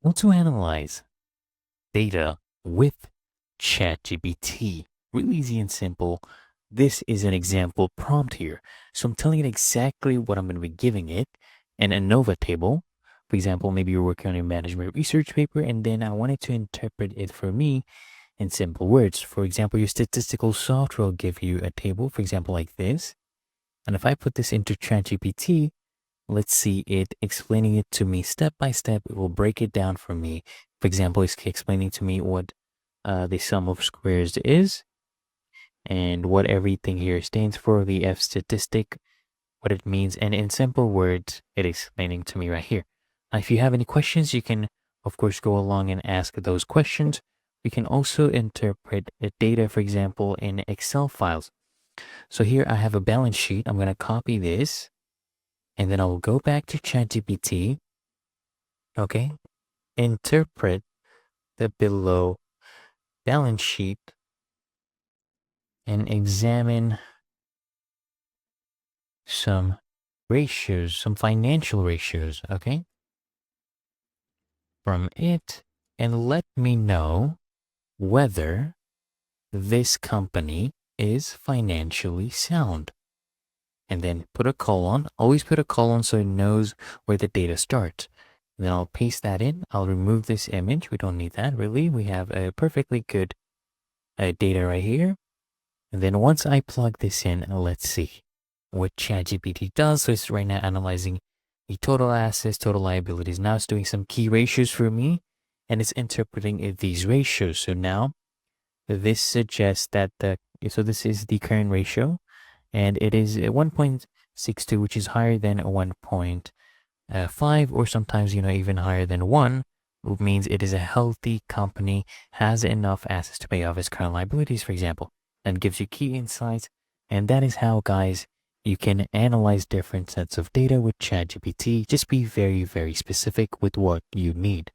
How to analyze data with ChatGPT. Really easy and simple. This is an example prompt here. So I'm telling it exactly what I'm going to be giving it and a ANOVA table. For example, maybe you're working on a management research paper and then I wanted to interpret it for me in simple words. For example, your statistical software will give you a table, for example, like this. And if I put this into ChatGPT, let's see it explaining it to me step by step. It will break it down for me. For example, it's explaining to me what the sum of squares is and what everything here stands for, the F statistic, what it means. And in simple words, it is explaining to me right here. Now, if you have any questions, you can, of course, go along and ask those questions. We can also interpret the data, for example, in Excel files. So here I have a balance sheet. I'm going to copy this and then I'll go back to ChatGPT. Okay. Interpret the below balance sheet and examine some ratios, some financial ratios, okay, from it, and let me know whether this company is financially sound. And then put a colon, always put a colon so it knows where the data starts. And then I'll paste that in. I'll remove this image. We don't need that really. We have a perfectly good data right here. And then once I plug this in, let's see what ChatGPT does. So it's right now analyzing the total assets, total liabilities. Now it's doing some key ratios for me and it's interpreting these ratios. So now this suggests that so this is the current ratio and it is 1.62, which is higher than 1.5 or sometimes, even higher than 1, which means it is a healthy company, has enough assets to pay off its current liabilities, for example, and gives you key insights. And that is how, guys, you can analyze different sets of data with ChatGPT. Just be very, very specific with what you need.